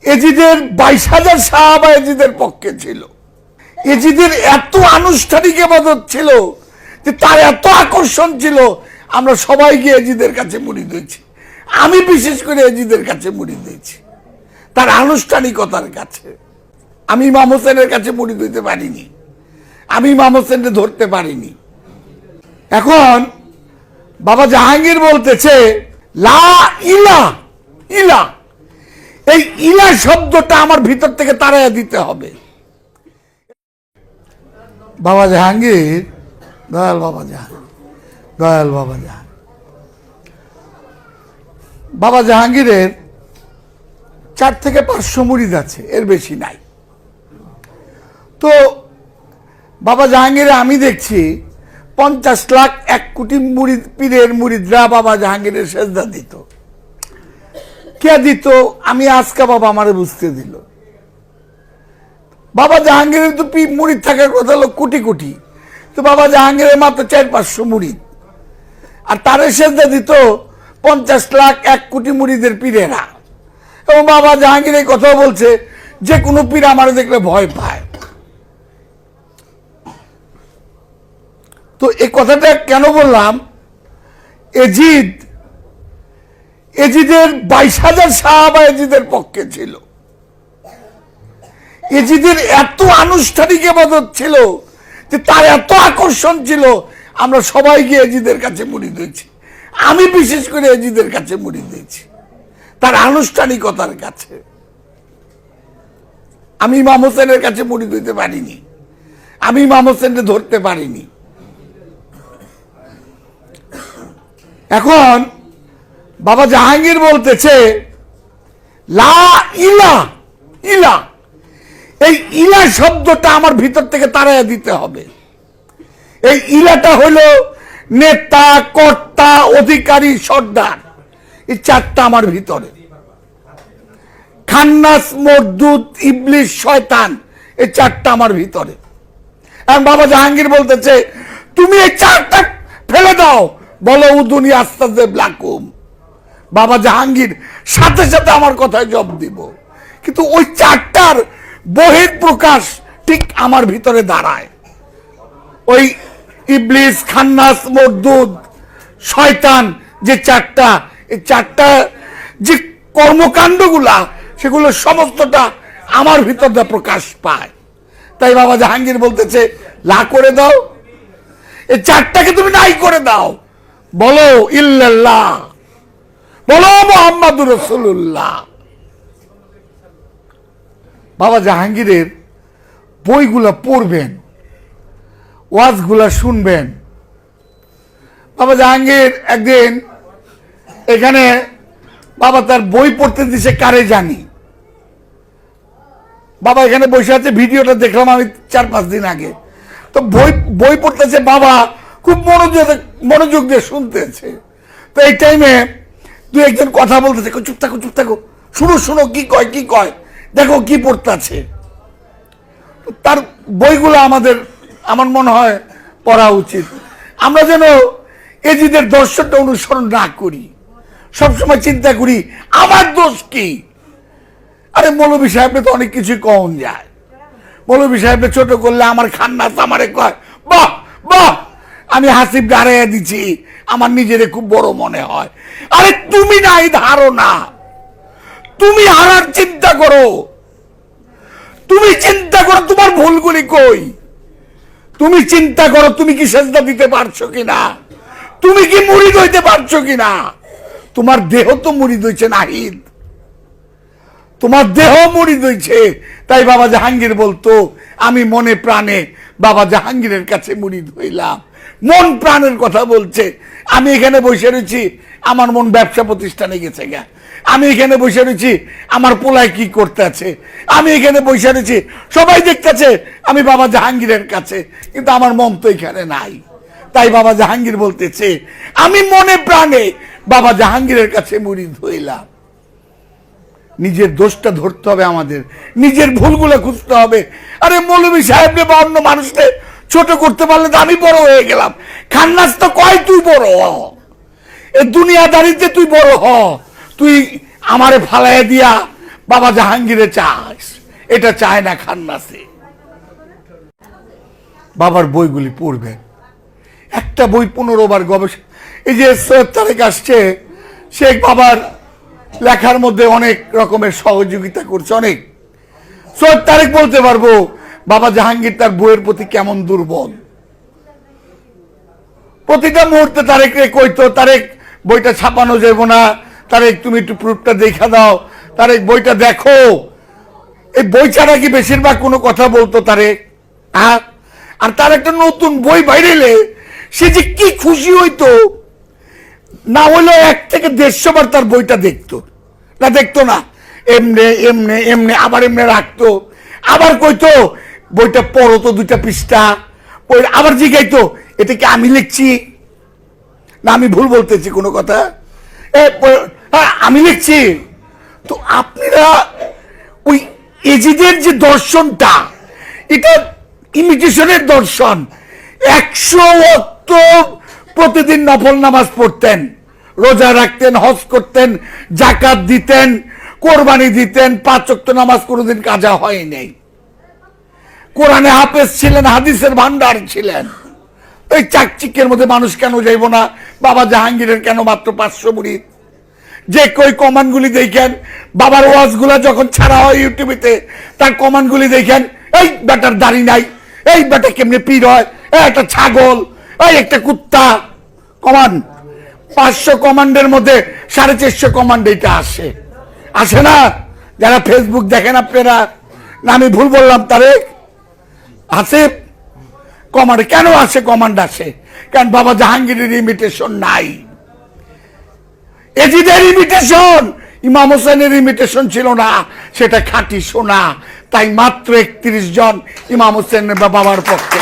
এজিদের 22,000 সাহাবা এজিদের পক্ষে ছিল। এজিদের এত আনুষ্ঠানিক ইবাদত ছিল যে তার এত আকর্ষণ ছিল, আমরা সবাই গিয়ে এজিদের কাছে মুরিদ হয়েছি। আমি বিশেষ করে এজিদের কাছে মুরিদ হয়েছি, তার আনুষ্ঠানিকতার কাছে। আমি ইমাম হোসেনের কাছে মুরিদ হইতে পারিনি, আমি ইমাম হোসেনকে ধরতে পারিনি। এখন বাবা জাহাঙ্গীর বলতেছে লা ইলা ইলা, এই ইলা শব্দটা আমার ভিতর থেকে তাড়াইয়া দিতে হবে। বাবা জাহাঙ্গীর, দয়াল বাবা জাহাঙ্গীর, দয়াল বাবা জাহাঙ্গীর, বাবা জাহাঙ্গীরের 4 থেকে 500 মুরিদ আছে, এর বেশি নাই। তো বাবা জাহাঙ্গীরে আমি দেখছি 50 লাখ 1 কোটি মুরিদ, পীরের মুরিদরা বাবা জাহাঙ্গীরের সেজদা দিত। কে দিত? আমি আজকে বাবা আমারে বুঝতে দিল। বাবা জাহাঙ্গীরের তো মুরিদ থাকার কথা হলো কোটি কোটি, তো বাবা জাহাঙ্গীরের মাত্র 400-500 মুরিদ, আর তারে সেজদা দিত 50 লাখ 1 কোটি মুরিদের পীরেরা। এবং বাবা জাহাঙ্গীর এই কথা বলছে যে কোনো পীর আমার দেখলে ভয় পায়। তো এই কথাটা কেন বললাম? এজিদের 22,000 সাহাবা এজিদের পক্ষে ছিল। এজিদের এত আনুষ্ঠানিক ইবাদত ছিল যে তার এত আকর্ষণ ছিল, আমরা সবাই গিয়ে এজিদের কাছে মুরিদ হয়েছি। আমি বিশেষ করে এজিদের কাছে মুরিদ হয়েছি, তার আনুষ্ঠানিকতার কাছে। আমি ইমাম হোসেনের কাছে মুরিদ হইতে পারিনি, আমি ইমাম হোসেনকে ধরতে পারিনি। এখন বাবা জাহাঙ্গীর বলতেছে লা ইলা ইলা, এই ইলা শব্দটা আমার ভিতর থেকে তাড়াইয়া দিতে হবে। এই ইলাটা হলো নেতা, কর্তা, অধিকারী, সর্দার, এই 4টা আমার ভিতরে। খান্নাস, মরদুদ, ইবলিস, শয়তান, এই 4টা আমার ভিতরে। এখন বাবা জাহাঙ্গীর বলতেছে তুমি এই 4টা ফেলে দাও, বলো উদুনি আস্তাজেব লাকুম। বাবা জাহাঙ্গীর সাথে সাথে আমার কথায় জবাব দিব, কিন্তু ওই 4টার বহির প্রকাশ ঠিক আমার ভিতরে দাঁড়ায়। ওই ইবলিস, খান্নাস, মরদুদ, শয়তান যে 4টা, এই 4টা যে কর্মকাণ্ডগুলা, সেগুলো সমস্তটা আমার ভিতর দিয়ে প্রকাশ পায়। তাই বাবা জাহাঙ্গীর বলতেছে লা করে দাও, এই 4টাকে তুমি নাই করে দাও, বলো ইল্লাল্লাহ, বলো মুহাম্মাদুর রাসূলুল্লাহ। বাবা জাহাঙ্গীরের বইগুলা পড়বেন, ওয়াজগুলা শুনবেন। বাবা জাহাঙ্গীর একদিন এখানে বাবা তার বই পড়তে দিছে, কারে জানি। বাবা এখানে বসে আছে, ভিডিওটা দেখলাম আমি 4-5 দিন আগে। তো বই পড়তেছে, বাবা খুব মনোযোগ দিয়ে শুনতেছে। তো এই টাইমে 2-1 কথা বলতেছে, চুপ থাকো চুপ থাকো, শুনো শুনো কি কয় কি কয়, দেখো কি পড়তেছে। তার বইগুলো আমার মনে হয় পড়া উচিত। আমরা যেন এজিদের দর্শনটা অনুসরণ না করি, সবসময় চিন্তা করি আমার দোষ কি। আরে মৌলভী সাহেবকে তো অনেক কিছুই কম যায়, মৌলভী সাহেবকে ছোট করলে আমার খান্নাস আমারে কয় বাহ বাহ, আমি হাসিব হারাইয়া দিচ্ছি, আমার নিজেরে খুব বড় মনে হয়। আরে তুমি নাই ধারণা, তুমি হারার চিন্তা করো, তুমি চিন্তা করো তোমার ভুলগুলি কই, তুমি চিন্তা করো তুমি কি সেজদা দিতে পারছো কিনা, তুমি কি মুরিদ হইতে পারছো কিনা। তোমার দেহ তো মুরিদ হইছে নাহিদ, তোমার দেহ মুরিদ হইছে। তাই বাবা জাহাঙ্গীর বলতো আমি মনে প্রাণে বাবা জাহাঙ্গীরের কাছে মুরিদ হইলাম। মন প্রাণের কথা বলছে। আমি এখানে বসে রয়েছি, আমার মন ব্যবসা প্রতিষ্ঠানে গেছে গা। আমি এখানে বসে রয়েছি, আমার পোলায় কি করতে আছে। আমি এখানে বসে রয়েছি, সবাই দেখতেছে আমি বাবা জাহাঙ্গীরের কাছে, কিন্তু আমার মন তো এখানে নাই। তাই বাবা জাহাঙ্গীর বলতেছে আমি মনে প্রাণে বাবা জাহাঙ্গীরের কাছে মুরিদ হইলাম। নিজের দোষটা ধরতে হবে, আমাদের নিজের ভুলগুলো খুঁজতে হবে। আরে মৌলভী সাহেবকে বা অন্য মানুষকে ছোট করতে পারলে তো আমি বড় হয়ে গেলাম। খান্নাস তো কয় তুই বড় হ, এ দুনিয়াদারিতে তুই বড় হ, তুই আমারে ফালাইয়া দিয়া বাবা জাহাঙ্গীরে চাস, এটা চায় না খান্নাসে। বাবার বইগুলি পড়বেন, একটা বই 15 বার গবেষণা। এই যে সৈয়দ তারেক আসছে, শেখ বাবার লেখার মধ্যে অনেক রকমের সহযোগিতা করছে, অনেক। সৈয়দ তারেক বলতে পারবো বাবা জাহাঙ্গীর তার বইয়ের প্রতি কেমন দুর্বল। প্রতিটা মুহূর্তে তারেক রে কইতো, তারেক বইটা ছাপানো যাব না, তারেক তুমি একটু প্রুফটা দেখা দাও, তারেক বইটা দেখো। এই বই ছাড়া কি বেশিরভাগ কোনো কথা বলতো তারেক? আর তার একটা নতুন বই বাইরেলে সে যে কি খুশি হইতো, না হলেও 1 থেকে 150 বার তার বইটা দেখতো না, দেখতো না, এমনে এমনে এমনে আবার এমনে রাখতো, আবার কইতো বইটা পড়ো তো 2টা পৃষ্ঠা, আবার জিগাইতো এটা কি আমি লিখছি না আমি ভুল বলতেছি কোনো কথা, আমি লিখছি। তো আপনারা ওই এজিদের যে দর্শনটা, এটা ইমিটেশনের দর্শন। 100 ওয়াক্ত প্রতিদিন নফল নামাজ পড়তেন, রোজা রাখতেন, হজ করতেন, জাকাত দিতেন, কোরবানি দিতেন, 5 ওয়াক্ত নামাজ কোনোদিন কাজা হয় নাই। কোরআনে হাফেজ ছিলেন, হাদিসের ভান্ডার ছিলেন। এই চাকচিকের মধ্যে মানুষ কেন যাইব না? বাবা জাহাঙ্গীরের কেন মাত্র 500 মুরিদ? যে কই কমান্ডগুলি দেখেন, বাবার ওয়াজগুলা যখন ছাড়া হয় ইউটিউবেতে, তার কমান্ডগুলি দেখেন, এই বেটার দাড়ি নাই, এই বেটা কেমনে পীর হয়, একটা ছাগল, এই একটা কুত্তা। কমান্ড 500 কমান্ডের মধ্যে 450 কমান্ড এটা আসে, আসে না? যারা ফেসবুক দেখেন আপনারা, না আমি ভুল বললাম তারেক? আসে কমান্ড। কেন আসে কমান্ড? আসে কারণ বাবা জাহাঙ্গীরের ইমিটেশন নাই, এজিদের ইমিটেশন, ইমাম হোসেনের ইমিটেশন ছিল না, সেটা খাঁটি সোনা। তাই মাত্র 31 জন ইমাম হোসেনের বাবার পক্ষে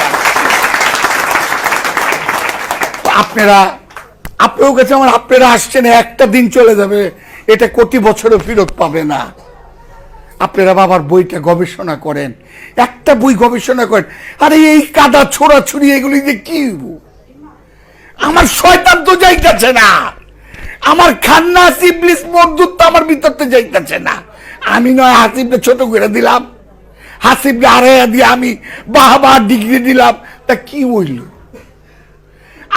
আপনারা, আপনার কাছে আমার, আপনারা আসছেন, একটা দিন চলে যাবে, এটা কোটি বছরও ফেরত পাবে না। আপনারা বাবার বইটা গবেষণা করেন, একটা বই গবেষণা করেন। আরে এই কাদা ছোড়াছুড়ি এগুলি যে কি, আমার শয়তান তো যাইতেছে না, আমার খান্নাস ইবলিস মরদুদ তো আমার ভিতরতে যাইতেছে না। আমি নয় হাসিবকে ছোট করে দিলাম, হাসিবকে হারাইয়া দিয়ে আমি বাহবা ডিগ্রি দিলাম, তা কি হইল?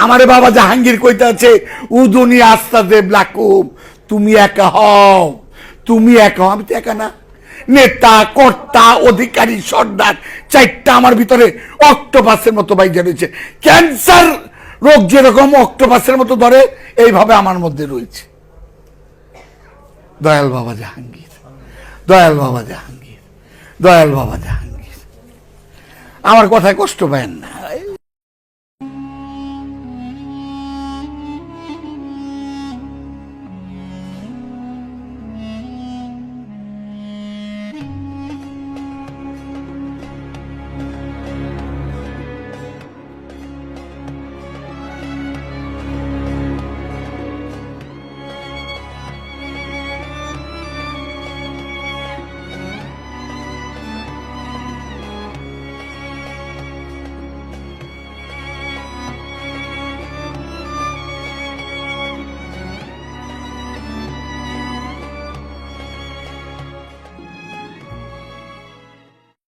আমারে বাবা জাহাঙ্গীর কইতে আছে উদুনি আস্তা দেব লাকুম, তুমি একা হও, তুমি একা হও। আমি তো একা না, নেতা কর্তা অধিকারী সর্দার 4টা আমার ভিতরে অক্টোপাসের মতো বাইজা রয়েছে। ক্যান্সার রোগ যেরকম অক্টোপাসের মতো ধরে, এইভাবে আমার মধ্যে রয়েছে। দয়াল বাবা জাহাঙ্গীর, দয়াল বাবা জাহাঙ্গীর, দয়াল বাবা জাহাঙ্গীর। আমার কথায় কষ্ট পায় না।